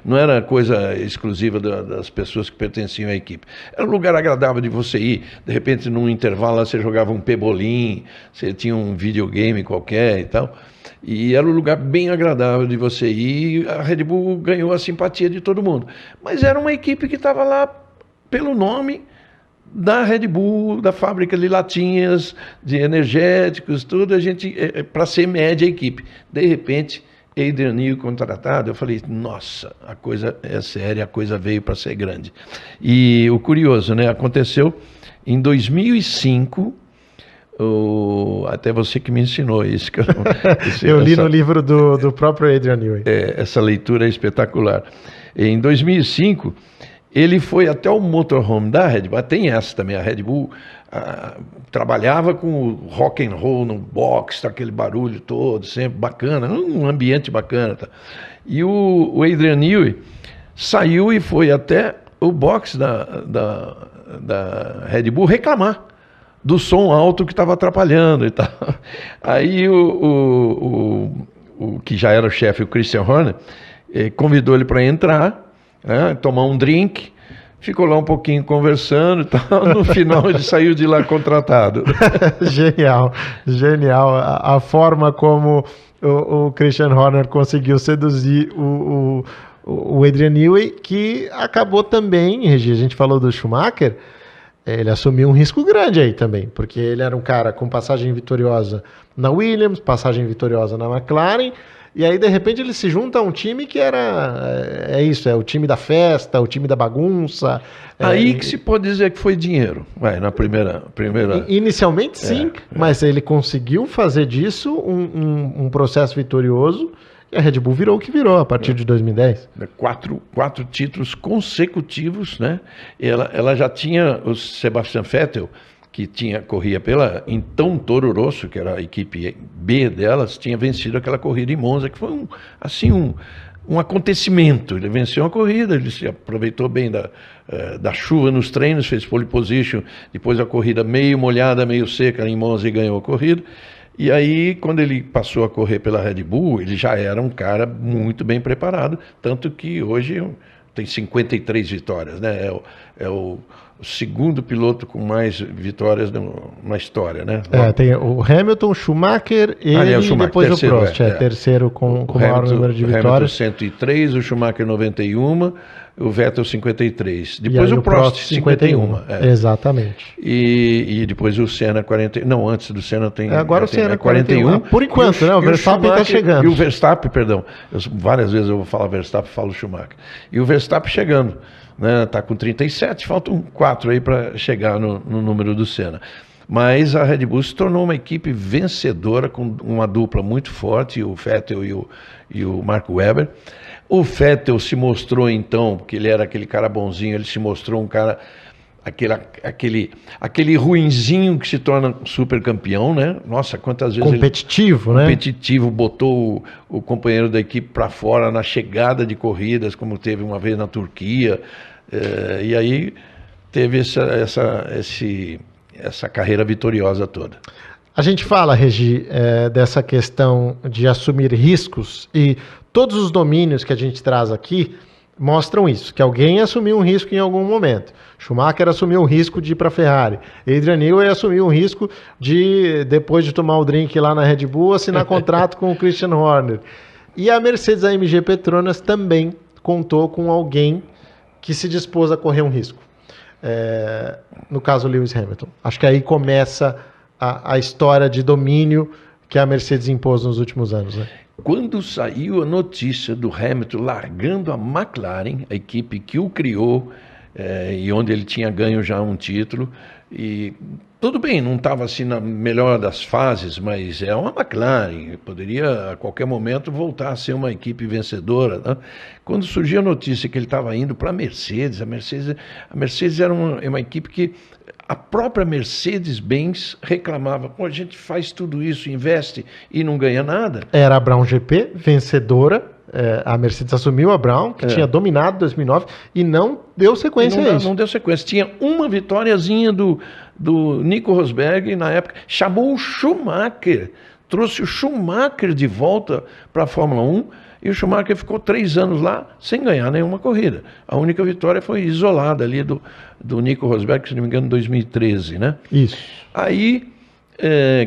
não era coisa exclusiva das pessoas que pertenciam à equipe. Era um lugar agradável de você ir, de repente num intervalo lá, você jogava um pebolim, você tinha um videogame qualquer e tal, e era um lugar bem agradável de você ir, e a Red Bull ganhou a simpatia de todo mundo, mas era uma equipe que estava lá pelo nome da Red Bull, da fábrica de latinhas, de energéticos, tudo, a gente, para ser média equipe. De repente, Adrian Newey contratado, eu falei, nossa, a coisa é séria, a coisa veio para ser grande. E o curioso, né, aconteceu em 2005, até você que me ensinou isso. Eu li no livro do próprio Adrian Newey. Essa leitura é espetacular. Em 2005, ele foi até o motorhome da Red Bull. Tem essa também, a Red Bull trabalhava com o rock and roll no box, aquele barulho todo, sempre bacana, um ambiente bacana. Tá? E o Adrian Newey saiu e foi até o box da Red Bull reclamar do som alto que estava atrapalhando e tal. Aí o que já era o chefe, o Christian Horner, convidou ele para entrar, né, tomar um drink, ficou lá um pouquinho conversando e tal. No final ele saiu de lá contratado. Genial, genial. A forma como o Christian Horner conseguiu seduzir o o Adrian Newey, que acabou também, Regi, a gente falou do Schumacher, ele assumiu um risco grande aí também, porque ele era um cara com passagem vitoriosa na Williams, passagem vitoriosa na McLaren, e aí de repente ele se junta a um time que é o time da festa, o time da bagunça. Aí que se pode dizer que foi dinheiro, na primeira... Inicialmente sim, mas ele conseguiu fazer disso um processo vitorioso, e a Red Bull virou o que virou a partir de 2010. Quatro títulos consecutivos, né? Ela já tinha o Sebastian Vettel, que corria pela então Toro Rosso, que era a equipe B delas, tinha vencido aquela corrida em Monza, que foi um acontecimento. Ele venceu a corrida, ele se aproveitou bem da chuva nos treinos, fez pole position, depois a corrida meio molhada, meio seca em Monza e ganhou a corrida. E aí, quando ele passou a correr pela Red Bull, ele já era um cara muito bem preparado, tanto que hoje tem 53 vitórias, né? É o segundo piloto com mais vitórias na história, né? Tem o Hamilton, o Schumacher, ele e depois terceiro, o Prost, terceiro com o maior número de vitórias. O Hamilton 103, o Schumacher 91, o Vettel 53. Depois o Prost 51. Exatamente. E depois o Senna 41. Não, antes do Senna tem. Agora o Senna 41. Por enquanto, né? O Verstappen está chegando. E o Verstappen, perdão. Várias vezes eu vou falar Verstappen, falo Schumacher. E o Verstappen chegando. Está com 37, faltam 4 aí para chegar no número do Senna. Mas a Red Bull se tornou uma equipe vencedora, com uma dupla muito forte, o Vettel e o Mark Webber. O Vettel se mostrou então, porque ele era aquele cara bonzinho, ele se mostrou um cara, aquele ruinzinho que se torna super campeão, né? Nossa, quantas vezes competitivo, né? Competitivo, botou o companheiro da equipe para fora na chegada de corridas, como teve uma vez na Turquia, e aí teve essa carreira vitoriosa toda. A gente fala, Regi, dessa questão de assumir riscos, e todos os domínios que a gente traz aqui mostram isso, que alguém assumiu um risco em algum momento. Schumacher assumiu o risco de ir para a Ferrari. Adrian Newey assumiu o risco de, depois de tomar o drink lá na Red Bull, assinar contrato com o Christian Horner. E a Mercedes AMG Petronas também contou com alguém que se dispôs a correr um risco. No caso, Lewis Hamilton. Acho que aí começa a história de domínio que a Mercedes impôs nos últimos anos, né? Quando saiu a notícia do Hamilton largando a McLaren, a equipe que o criou, e onde ele tinha ganho já um título, e tudo bem, não estava assim na melhor das fases, mas é uma McLaren, poderia a qualquer momento voltar a ser uma equipe vencedora, né? Quando surgiu a notícia que ele estava indo para a Mercedes era uma equipe que a própria Mercedes-Benz reclamava: pô, a gente faz tudo isso, investe e não ganha nada. Era a Brown GP, vencedora. A Mercedes assumiu a Brown, que tinha dominado 2009, e não deu sequência a isso. Não deu sequência. Tinha uma vitóriazinha do Nico Rosberg na época. Chamou o Schumacher, trouxe o Schumacher de volta para a Fórmula 1, e o Schumacher ficou 3 anos lá sem ganhar nenhuma corrida. A única vitória foi isolada ali do Nico Rosberg, se não me engano, em 2013, né? Isso. Aí,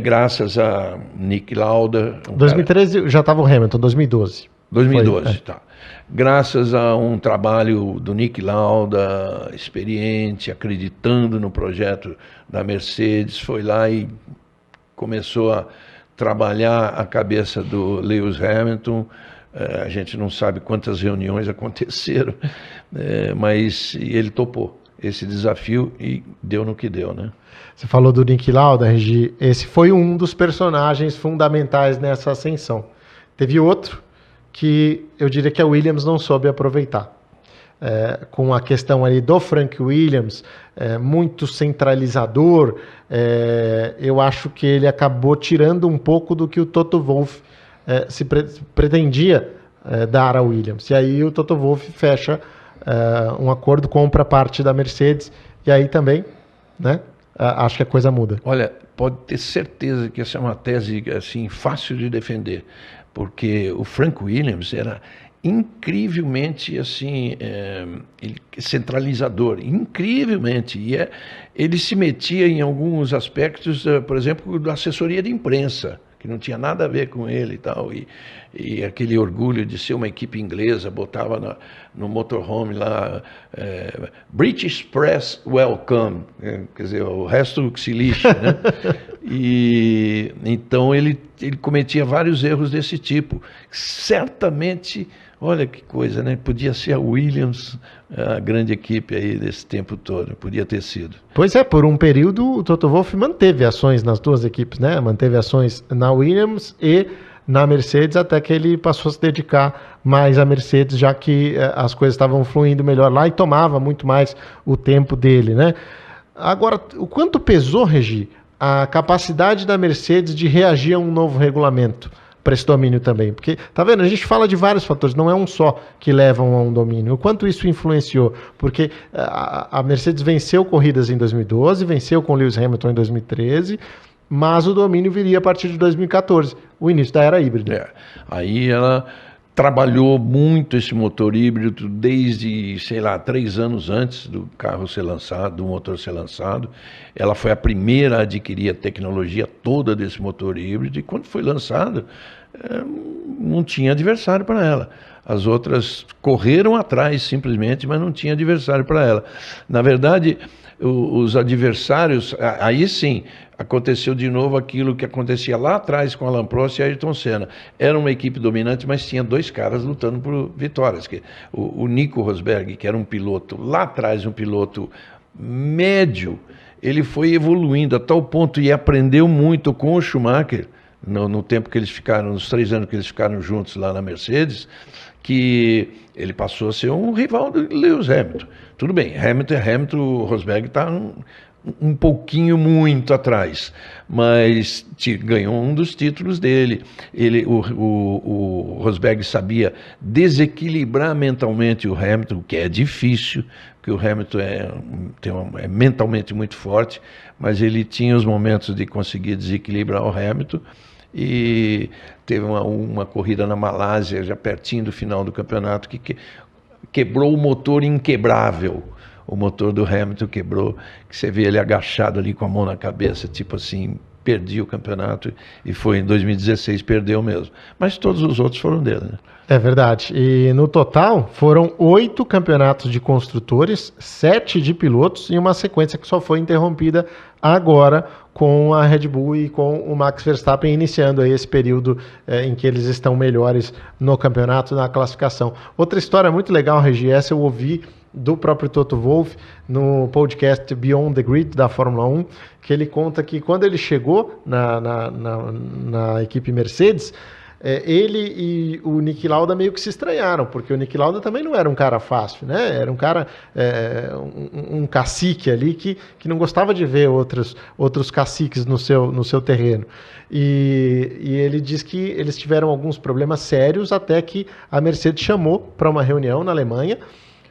graças a Nick Lauda... 2013 já estava o Hamilton, 2012. 2012, tá. Graças a um trabalho do Nick Lauda, experiente, acreditando no projeto da Mercedes, foi lá e começou a trabalhar a cabeça do Lewis Hamilton. A gente não sabe quantas reuniões aconteceram, mas ele topou esse desafio e deu no que deu, né? Você falou do Nick Lauda, Regi. Esse foi um dos personagens fundamentais nessa ascensão. Teve outro que eu diria que a Williams não soube aproveitar. Com a questão ali do Frank Williams, muito centralizador, eu acho que ele acabou tirando um pouco do que o Toto Wolff pretendia dar a Williams. E aí o Toto Wolff fecha um acordo, compra parte da Mercedes, e aí também, né, acho que a coisa muda. Olha, pode ter certeza que essa é uma tese assim, fácil de defender, porque o Frank Williams era incrivelmente assim, centralizador, incrivelmente, e ele se metia em alguns aspectos, por exemplo, da assessoria de imprensa, que não tinha nada a ver com ele e tal, e aquele orgulho de ser uma equipe inglesa, botava no motorhome lá, British Press Welcome, quer dizer, o resto que se lixa, né? E então ele cometia vários erros desse tipo. Certamente, olha que coisa, né? Podia ser a Williams, a grande equipe aí desse tempo todo, podia ter sido. Pois é, por um período o Toto Wolff manteve ações nas duas equipes, né? Manteve ações na Williams e na Mercedes, até que ele passou a se dedicar mais à Mercedes, já que as coisas estavam fluindo melhor lá e tomava muito mais o tempo dele, né? Agora, o quanto pesou, Regi, a capacidade da Mercedes de reagir a um novo regulamento para esse domínio também? Porque, tá vendo, a gente fala de vários fatores, não é um só que levam a um domínio. O quanto isso influenciou? Porque a Mercedes venceu corridas em 2012, venceu com Lewis Hamilton em 2013, mas o domínio viria a partir de 2014, o início da era híbrida. Aí ela trabalhou muito esse motor híbrido desde, sei lá, 3 anos antes do carro ser lançado, do motor ser lançado. Ela foi a primeira a adquirir a tecnologia toda desse motor híbrido, e quando foi lançado, não tinha adversário para ela. As outras correram atrás simplesmente, mas não tinha adversário para ela. Na verdade, os adversários, aí sim, aconteceu de novo aquilo que acontecia lá atrás com Alain Prost e Ayrton Senna. Era uma equipe dominante, mas tinha 2 caras lutando por vitórias. O Nico Rosberg, que era um piloto, lá atrás um piloto médio, ele foi evoluindo a tal ponto e aprendeu muito com o Schumacher, no tempo que eles ficaram, nos 3 anos que eles ficaram juntos lá na Mercedes, que ele passou a ser um rival do Lewis Hamilton. Tudo bem, Hamilton, o Rosberg está um pouquinho muito atrás, mas ganhou um dos títulos dele. O Rosberg sabia desequilibrar mentalmente o Hamilton, que é difícil, porque o Hamilton é mentalmente muito forte, mas ele tinha os momentos de conseguir desequilibrar o Hamilton. E teve uma corrida na Malásia, já pertinho do final do campeonato, que quebrou o motor inquebrável. O motor do Hamilton quebrou, que você vê ele agachado ali com a mão na cabeça, tipo assim, perdi o campeonato, e foi em 2016, perdeu mesmo. Mas todos os outros foram dele, né? É verdade. E no total foram 8 campeonatos de construtores, 7 de pilotos, e uma sequência que só foi interrompida agora com a Red Bull e com o Max Verstappen iniciando aí esse período em que eles estão melhores no campeonato, na classificação. Outra história muito legal, Regi, essa eu ouvi do próprio Toto Wolff no podcast Beyond the Grid da Fórmula 1, que ele conta que quando ele chegou na equipe Mercedes, ele e o Niki Lauda meio que se estranharam, porque o Niki Lauda também não era um cara fácil, né? Era um cara, um cacique ali que não gostava de ver outros caciques no seu terreno. E ele diz que eles tiveram alguns problemas sérios até que a Mercedes chamou para uma reunião na Alemanha,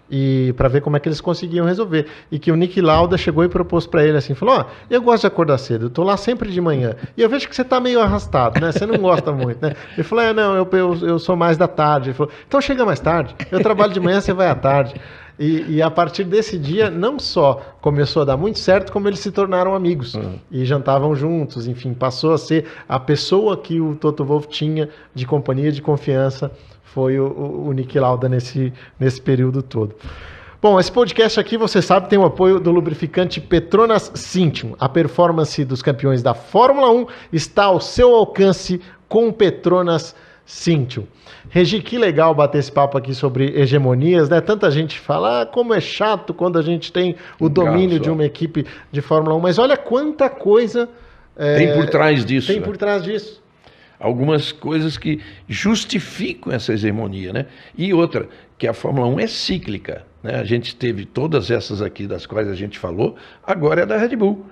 e para ver como é que eles conseguiam resolver. E que o Niki Lauda chegou e propôs para ele assim, falou, eu gosto de acordar cedo, eu tô lá sempre de manhã, e eu vejo que você tá meio arrastado, né, você não gosta muito, né. Ele falou, não, eu sou mais da tarde. Ele falou, então chega mais tarde, eu trabalho de manhã, você vai à tarde. E a partir desse dia, não só começou a dar muito certo, como eles se tornaram amigos, e jantavam juntos, enfim, passou a ser a pessoa que o Toto Wolff tinha de companhia, de confiança, foi o Niki Lauda nesse período todo. Bom, esse podcast aqui, você sabe, tem o apoio do lubrificante Petronas Cintium. A performance dos campeões da Fórmula 1 está ao seu alcance com Petronas Cintium. Regi, que legal bater esse papo aqui sobre hegemonias, né? Tanta gente fala, como é chato quando a gente tem o domínio de uma equipe de Fórmula 1, mas olha quanta coisa tem por trás disso. Tem por trás disso. Algumas coisas que justificam essa hegemonia, né? E outra, que a Fórmula 1 é cíclica, né? A gente teve todas essas aqui das quais a gente falou, agora é da Red Bull.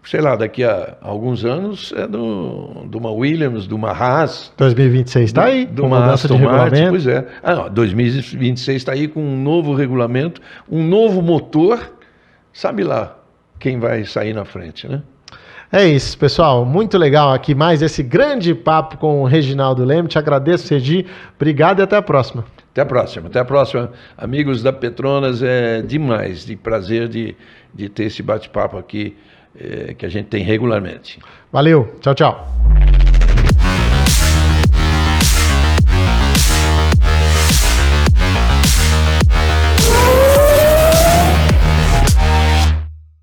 Sei lá, daqui a alguns anos é de uma Williams, de uma Haas. 2026 está aí, com uma Aston Martin, pois é. 2026 está aí com um novo regulamento, um novo motor, sabe lá quem vai sair na frente, né? É isso, pessoal. Muito legal aqui mais esse grande papo com o Reginaldo Leme. Te agradeço, Regi. Obrigado e até a próxima. Até a próxima. Até a próxima. Amigos da Petronas, é demais, de prazer de ter esse bate-papo aqui que a gente tem regularmente. Valeu. Tchau, tchau.